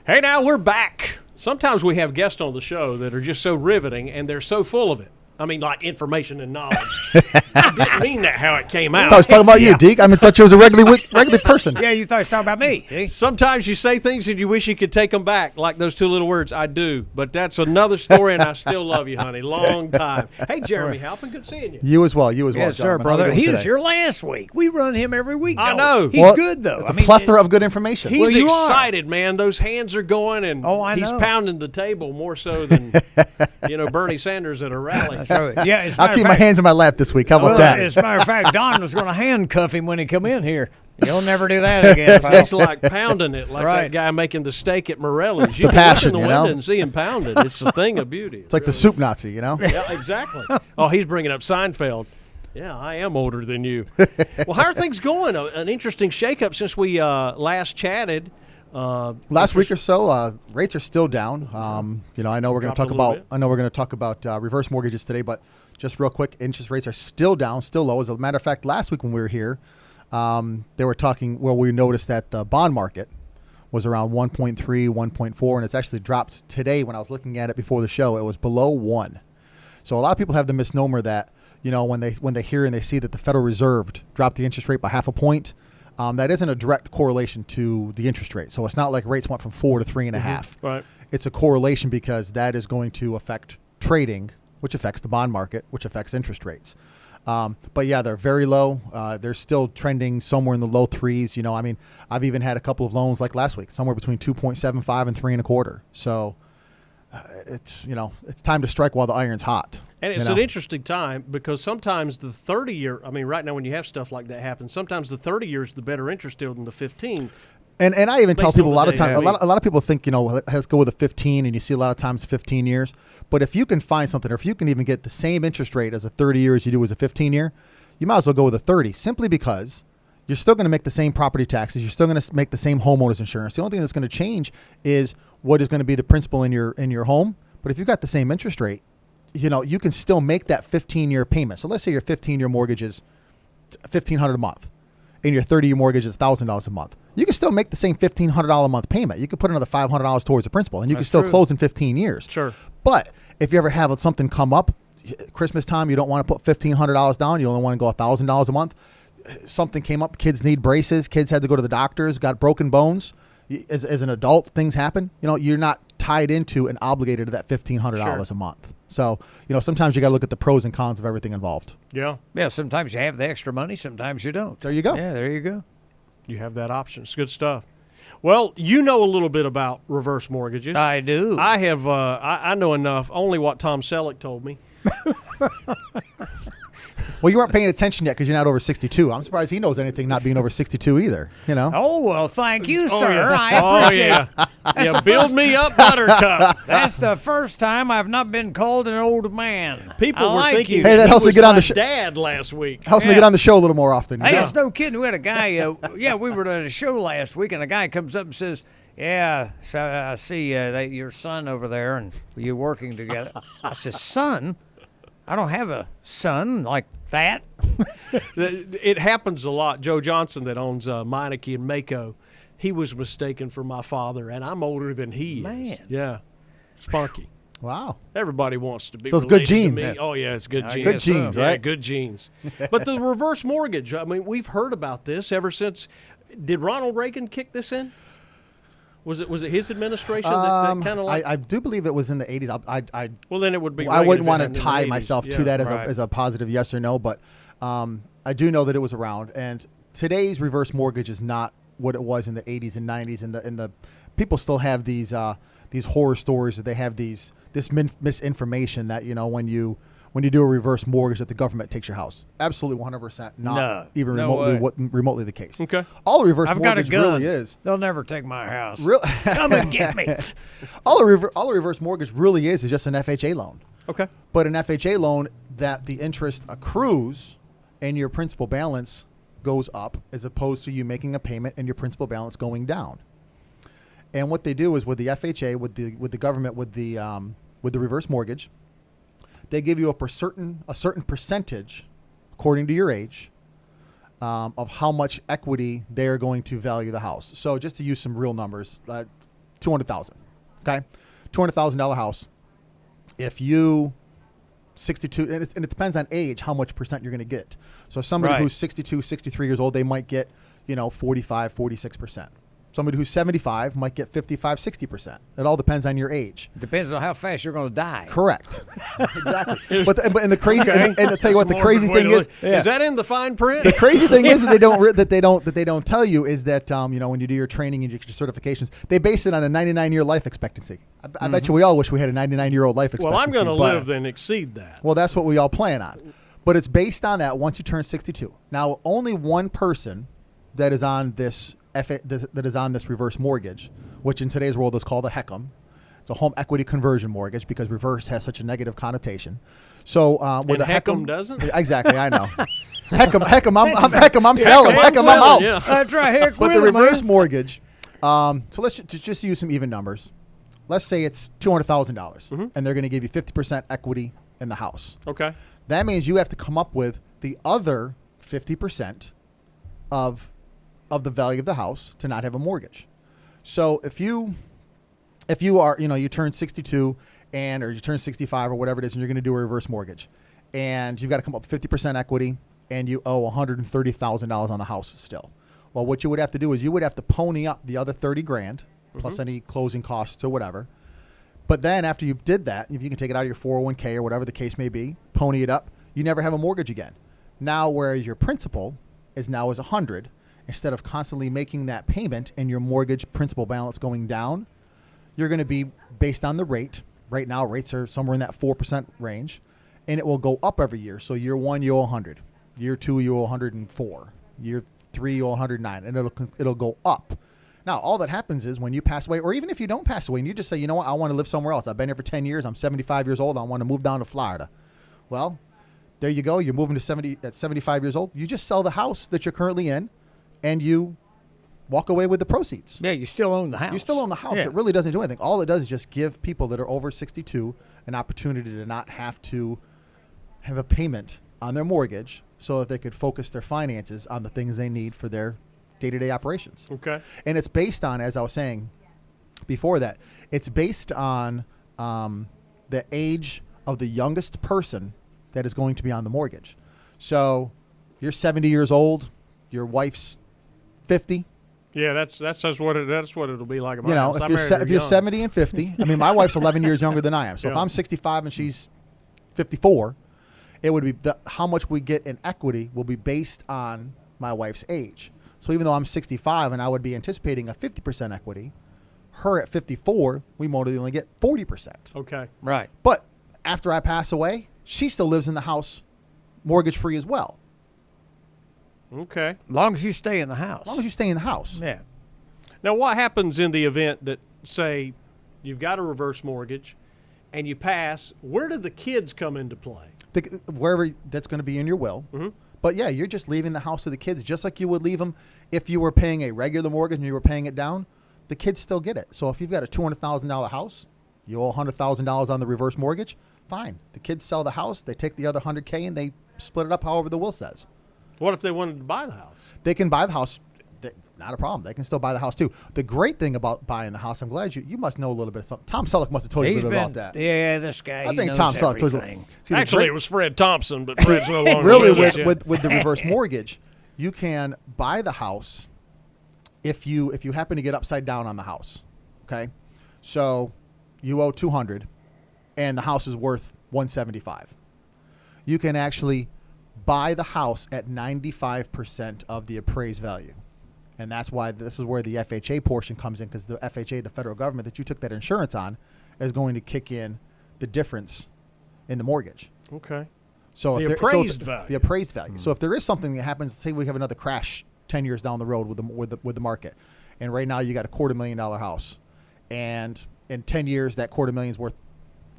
Hey, now we're back. Sometimes we have guests on the show that are just so riveting, and they're so full of it. I mean, like information and knowledge. I didn't mean that how it came out. I was talking about you, Deke. I thought you was a regular person. Yeah, you thought you was talking about me. See? Sometimes you say things and you wish you could take them back, like those two little words, I do. But that's another story, and I still love you, honey. Long time. Hey, Jeremy Halpin, good seeing you. You as well. Yes, sir, brother. He was here last week. We run him every week. I know. He's good, though. It's a plethora of good information. He's excited, man. Those hands are going, and he's pounding the table more so than Bernie Sanders at a rally. That's right. Yeah, I'll keep my hands in my lap this week. How about that? As a matter of fact, Don was going to handcuff him when he come in here. You'll never do that again. He's like pounding it, like that guy making the steak at Morelli's. It's the passion, you can look in the window and see him pound it. It's a thing of beauty. It's like the soup Nazi, Yeah, exactly. Oh, he's bringing up Seinfeld. Yeah, I am older than you. Well, how are things going? An interesting shakeup since we last chatted. Last week or so, rates are still down. I know we're going to talk about reverse mortgages today, but just real quick, interest rates are still down, still low. As a matter of fact, last week when we were here, they were talking. Well, we noticed that the bond market was around 1.3, 1.4, and it's actually dropped today. When I was looking at it before the show, it was below 1. So a lot of people have the misnomer that when they hear and they see that the Federal Reserve dropped the interest rate by half a point. That isn't a direct correlation to the interest rate. So it's not like rates went from 4 to 3.5. Right. It's a correlation because that is going to affect trading, which affects the bond market, which affects interest rates. But yeah, they're very low. They're still trending somewhere in the low 3s. I've even had a couple of loans like last week, somewhere between 2.75 and 3.25. So it's time to strike while the iron's hot. And it's an interesting time because sometimes the 30-year, right now when you have stuff like that happen, sometimes the 30 year is the better interest deal than the 15. And I even tell people a lot of times, a lot of people think, let's go with a 15, and you see a lot of times 15 years. But if you can find something, or if you can even get the same interest rate as a 30 year as you do as a 15 year, you might as well go with a 30, simply because you're still going to make the same property taxes. You're still going to make the same homeowners insurance. The only thing that's going to change is what is going to be the principal in your home. But if you've got the same interest rate, you can still make that 15-year payment. So let's say your 15-year mortgage is $1,500 a month, and your 30-year mortgage is $1,000 a month. You can still make the same $1,500 a month payment. You could put another $500 towards the principal, and you can still close in 15 years. Sure. But if you ever have something come up, Christmas time, you don't want to put $1,500 down. You only want to go $1,000 a month. Something came up. Kids need braces. Kids had to go to the doctors. Got broken bones. As an adult, things happen. You're not tied into and obligated to that $1,500 a month. So, sometimes you got to look at the pros and cons of everything involved. Yeah. Yeah, sometimes you have the extra money, sometimes you don't. There you go. Yeah, there you go. You have that option. It's good stuff. Well, you know a little bit about reverse mortgages. I do. I have. I know enough. Only what Tom Selleck told me. Well, you weren't paying attention yet because you're not over 62. I'm surprised he knows anything not being over 62 either, Oh, well, thank you, sir. Yeah. I appreciate it. Yeah, build me up, Buttercup. That's the first time I've not been called an old man. People were thinking hey, that helps me get on the show. Dad last week. Helps me get on the show a little more often. Hey, it's no kidding. We had a guy, we were at a show last week, and a guy comes up and says, yeah, so I see that your son over there, and you're working together. I said, son? I don't have a son like that. It happens a lot. Joe Johnson that owns Meineke and Mako, he was mistaken for my father, and I'm older than he is. Man. Yeah. Spunky. Wow. Everybody wants to be So it's related good genes. to me. Oh, yeah, it's good genes. Good genes, right? Yeah, good genes. But the reverse mortgage, we've heard about this ever since. Did Ronald Reagan kick this in? Was it his administration that kind of like? I do believe it was in the 80s. Well, then it would be. I wouldn't want to in the tie 80s. myself to that as a positive yes or no, but I do know that it was around. And today's reverse mortgage is not what it was in the 80s and 90s. And the people still have these horror stories that they have this misinformation that when you do a reverse mortgage that the government takes your house. Absolutely 100% not even remotely the case. Okay. All a reverse I've got a mortgage gun. really is. They'll never take my house. Really? Come and get me. All a reverse mortgage really is just an FHA loan. Okay. But an FHA loan that the interest accrues and your principal balance goes up as opposed to you making a payment and your principal balance going down. And what they do is with the FHA, with the government, with the reverse mortgage, they give you a certain percentage, according to your age, of how much equity they are going to value the house. So just to use some real numbers, $200,000. Okay, $200,000 house. If you 62, and it depends on age, how much percent you're going to get. So somebody who's 62, 63 years old, they might get, 45, 46%. Somebody who's 75 might get 55, 60%. It all depends on your age. Depends on how fast you're going to die. Correct. Exactly. But the crazy, and I'll tell you what, the crazy thing is that in the fine print? The crazy thing is that they don't tell you is that when you do your training and your certifications, they base it on a 99-year life expectancy. I bet you we all wish we had a 99-year-old life expectancy. Well, I'm going to live and exceed that. Well, that's what we all plan on. But it's based on that once you turn 62. Now, only one person that is on this reverse mortgage, which in today's world is called a HECM. It's a home equity conversion mortgage because reverse has such a negative connotation. So with a HECM doesn't. Exactly, I know. HECM, I'm selling. HECM, I'm out. Yeah. That's right. Heck but the reverse mortgage. So let's just use some even numbers. Let's say it's $200,000, and they're going to give you 50% equity in the house. Okay. That means you have to come up with the other 50% of the value of the house to not have a mortgage. So if you are, you turn 62 or you turn 65 or whatever it is, and you're going to do a reverse mortgage, and you've got to come up with 50% equity, and you owe $130,000 on the house still. Well, what you would have to do is you would have to pony up the other $30,000 plus any closing costs or whatever. But then after you did that, if you can take it out of your 401k or whatever the case may be, pony it up, you never have a mortgage again. Now, whereas your principal is $100, instead of constantly making that payment and your mortgage principal balance going down, you're going to be based on the rate. Right now, rates are somewhere in that 4% range, and it will go up every year. So year 1, you owe 100. Year 2, you owe 104. Year 3, you owe 109, and it'll go up. Now, all that happens is when you pass away, or even if you don't pass away, and you just say, you know what, I want to live somewhere else. I've been here for 10 years. I'm 75 years old. I want to move down to Florida. Well, there you go. You're moving to at 75 years old. You just sell the house that you're currently in, and you walk away with the proceeds. Yeah, you still own the house. You still own the house. Yeah. It really doesn't do anything. All it does is just give people that are over 62 an opportunity to not have to have a payment on their mortgage so that they could focus their finances on the things they need for their day-to-day operations. Okay. And it's based on, as I was saying before that, it's based on the age of the youngest person that is going to be on the mortgage. So you're 70 years old, your wife's 50. Yeah, that's what it'll be like. If you're 70 and 50, I mean, my wife's 11 years younger than I am. So if I'm 65 and she's 54, it would be how much we get in equity will be based on my wife's age. So even though I'm 65 and I would be anticipating a 50% equity, her at 54, we might only get 40%. Okay. Right. But after I pass away, she still lives in the house mortgage free as well. Okay. As long as you stay in the house. As long as you stay in the house. Yeah. Now, what happens in the event that, say, you've got a reverse mortgage and you pass? Where do the kids come into play? Wherever that's going to be in your will. Mm-hmm. But yeah, you're just leaving the house to the kids just like you would leave them if you were paying a regular mortgage and you were paying it down. The kids still get it. So if you've got a $200,000 house, you owe $100,000 on the reverse mortgage, fine. The kids sell the house, they take the other $100K and they split it up however the will says. What if they wanted to buy the house? They can buy the house. Not a problem. They can still buy the house too. The great thing about buying the house, I'm glad you must know a little bit of something. Tom Selleck must have told you a little bit about that. Yeah, this guy. I think Tom Selleck told you. Actually, it was Fred Thompson, but Fred's no longer really with the reverse mortgage, you can buy the house if you happen to get upside down on the house. Okay, so you owe $200, and the house is worth $175. You can actually buy the house at 95% of the appraised value. And that's why this is where the FHA portion comes in, because the FHA, the federal government that you took that insurance on, is going to kick in the difference in the mortgage. Okay. So the appraised value. The appraised value. So if there is something that happens, say we have another crash 10 years down the road with the market, and right now you got a $250,000 house, and in 10 years that $250,000 is worth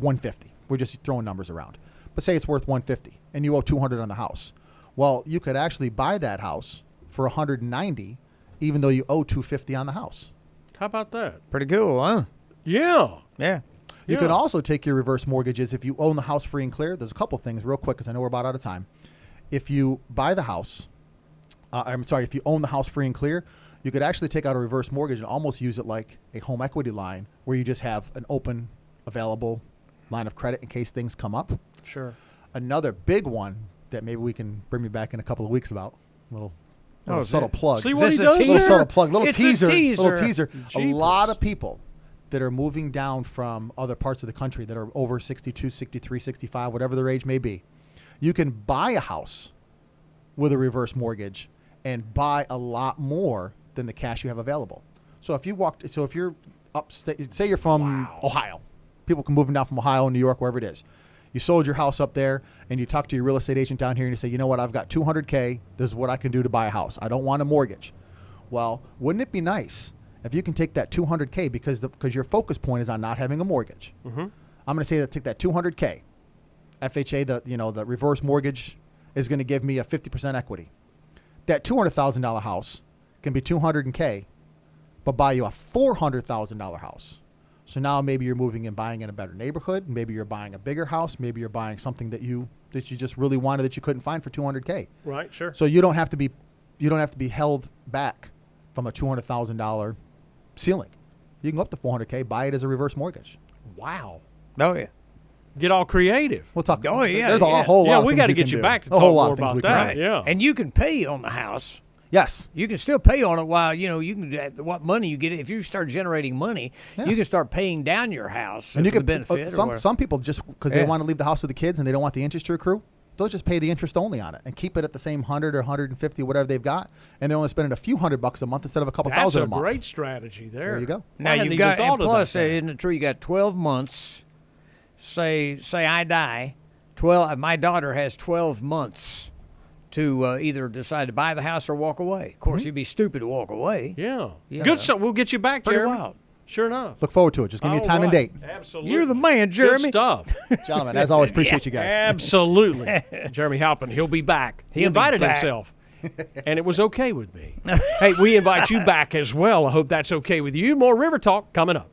$150. We're just throwing numbers around. But say it's worth $150, and you owe $200 on the house. Well, you could actually buy that house for $190, even though you owe $250 on the house. How about that? Pretty cool, huh? Yeah. Yeah. You can also take your reverse mortgages if you own the house free and clear. There's a couple things real quick because I know we're about out of time. If you buy the house, if you own the house free and clear, You could actually take out a reverse mortgage and almost use it like a home equity line where you just have an open, available line of credit in case things come up. Sure. Another big one that maybe we can bring me back in a couple of weeks about. Little subtle plug. See what he does Little there? subtle plug. Little It's a teaser. teaser. Little teaser. A Jeepers. lot of people that are moving down from other parts of the country that are over 62, 63, 65, whatever their age may be. You can buy a house with a reverse mortgage and buy a lot more than the cash you have available. So if you're upstate, say you're from Ohio, people come moving down from Ohio, New York, wherever it is. You sold your house up there and you talk to your real estate agent down here and you say, you know what, I've got $200K. This is what I can do to buy a house. I don't want a mortgage. Well, wouldn't it be nice if you can take that $200K because your focus point is on not having a mortgage. Mm-hmm. I'm going to say that take that $200K. FHA, the reverse mortgage is going to give me a 50% equity. That $200,000 house can be $200K, but buy you a $400,000 house. So now maybe you're moving and buying in a better neighborhood. Maybe you're buying a bigger house. Maybe you're buying something that you just really wanted that you couldn't find for $200K. Right, sure. So you don't have to be held back from a $200,000 ceiling. You can go up to $400K, buy it as a reverse mortgage. Wow. Oh, yeah. Get all creative. We'll talk. Oh, yeah, There's yeah. a whole lot. Yeah, of we things got to we get can you do. back to a talk whole lot more of things about we can that. do. Yeah. And you can pay on the house. Yes. You can still pay on it while, you can, what money you get. If you start generating money, you can start paying down your house And you for can the benefit. some people just because they want to leave the house with the kids and they don't want the interest to accrue, they'll just pay the interest only on it and keep it at the same 100 or 150, whatever they've got, and they're only spending a few $100 a month instead of a couple thousand a month. That's a great strategy there. There you go. Now I hadn't you've even got, thought and of plus, that. isn't it true? You got 12 months. Say I die. 12. My daughter has 12 months to either decide to buy the house or walk away. Of course, you'd be stupid to walk away. Yeah. Yeah. Good stuff. We'll get you back, Pretty Jeremy. wild. Sure enough. Look forward to it. Just give me a All time and right. date. Absolutely. You're the man, Jeremy. Good stuff. Gentlemen, as always, appreciate you guys. Absolutely. Jeremy Halpin, he'll be back. He He'll be invited back. himself, and it was okay with me. Hey, we invite you back as well. I hope that's okay with you. More River Talk coming up.